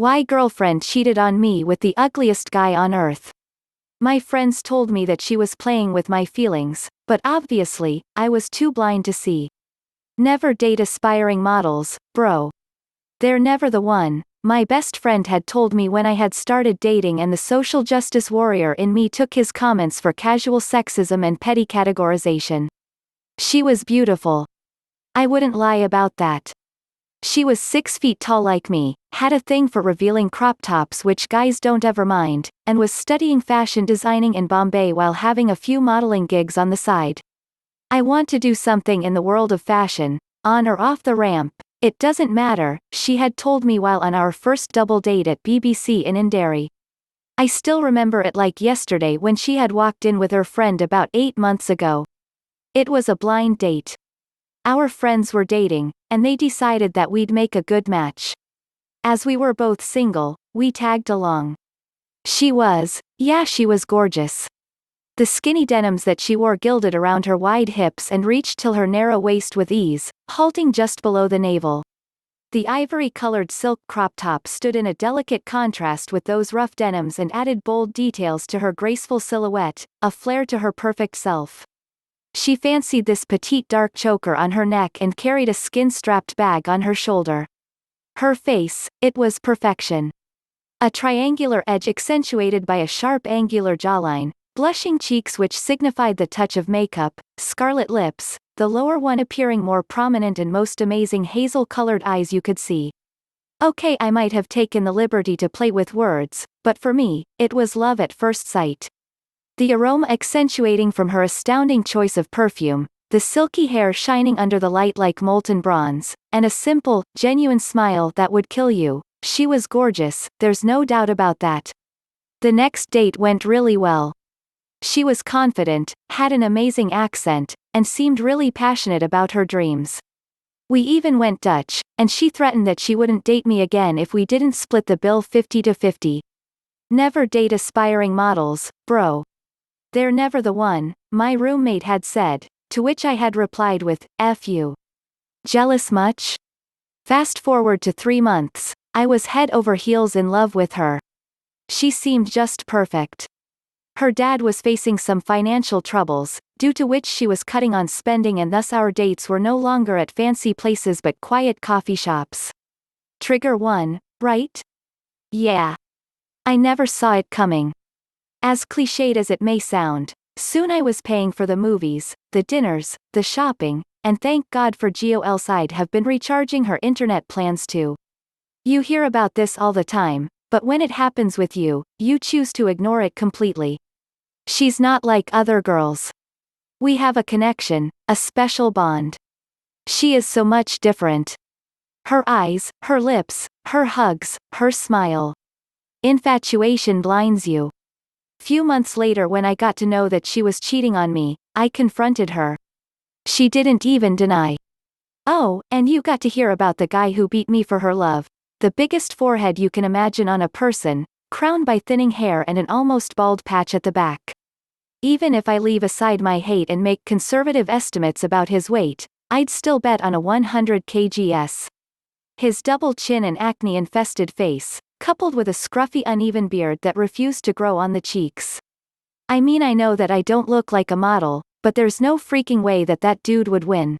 Why girlfriend cheated on me with the ugliest guy on earth. My friends told me that she was playing with my feelings, but obviously, I was too blind to see. Never date aspiring models, bro. They're never the one, my best friend had told me when I had started dating, and the social justice warrior in me took his comments for casual sexism and petty categorization. She was beautiful. I wouldn't lie about that. She was 6 feet tall like me, had a thing for revealing crop tops which guys don't ever mind, and was studying fashion designing in Bombay while having a few modeling gigs on the side. I want to do something in the world of fashion, on or off the ramp, it doesn't matter, she had told me while on our first double date at BBC in Inderi. I still remember it like yesterday when she had walked in with her friend about 8 months ago. It was a blind date. Our friends were dating, and they decided that we'd make a good match. As we were both single, we tagged along. She was gorgeous. The skinny denims that she wore gilded around her wide hips and reached till her narrow waist with ease, halting just below the navel. The ivory-colored silk crop top stood in a delicate contrast with those rough denims and added bold details to her graceful silhouette, a flair to her perfect self. She fancied this petite dark choker on her neck and carried a skin-strapped bag on her shoulder. Her face, it was perfection. A triangular edge accentuated by a sharp angular jawline, blushing cheeks which signified the touch of makeup, scarlet lips, the lower one appearing more prominent, and most amazing hazel-colored eyes you could see. Okay, I might have taken the liberty to play with words, but for me, it was love at first sight. The aroma accentuating from her astounding choice of perfume, the silky hair shining under the light like molten bronze, and a simple, genuine smile that would kill you. She was gorgeous, there's no doubt about that. The next date went really well. She was confident, had an amazing accent, and seemed really passionate about her dreams. We even went Dutch, and she threatened that she wouldn't date me again if we didn't split the bill 50-50. Never date aspiring models, bro. They're never the one, my roommate had said, to which I had replied with, F you. Jealous much? Fast forward to 3 months, I was head over heels in love with her. She seemed just perfect. Her dad was facing some financial troubles, due to which she was cutting on spending, and thus our dates were no longer at fancy places but quiet coffee shops. Trigger 1, right? Yeah. I never saw it coming. As cliched as it may sound, soon I was paying for the movies, the dinners, the shopping, and thank God for Geo Elside have been recharging her internet plans too. You hear about this all the time, but when it happens with you, you choose to ignore it completely. She's not like other girls. We have a connection, a special bond. She is so much different. Her eyes, her lips, her hugs, her smile. Infatuation blinds you. Few months later, when I got to know that she was cheating on me, I confronted her. She didn't even deny. Oh, and you got to hear about the guy who beat me for her love. The biggest forehead you can imagine on a person, crowned by thinning hair and an almost bald patch at the back. Even if I leave aside my hate and make conservative estimates about his weight, I'd still bet on a 100 kgs. His double chin and acne-infested face, coupled with a scruffy uneven beard that refused to grow on the cheeks. I mean, I know that I don't look like a model, but there's no freaking way that that dude would win.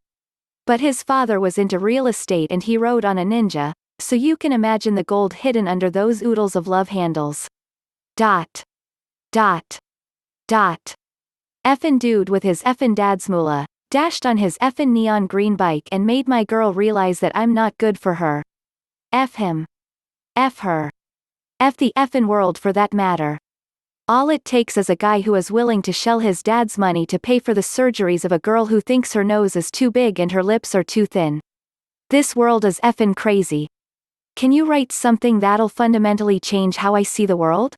But his father was into real estate and he rode on a Ninja, so you can imagine the gold hidden under those oodles of love handles. Dot. Dot. Dot. Effin' dude with his effin' dad's moolah, dashed on his effin' neon green bike and made my girl realize that I'm not good for her. F him. F her. F the effin' world for that matter. All it takes is a guy who is willing to shell his dad's money to pay for the surgeries of a girl who thinks her nose is too big and her lips are too thin. This world is effin' crazy. Can you write something that'll fundamentally change how I see the world?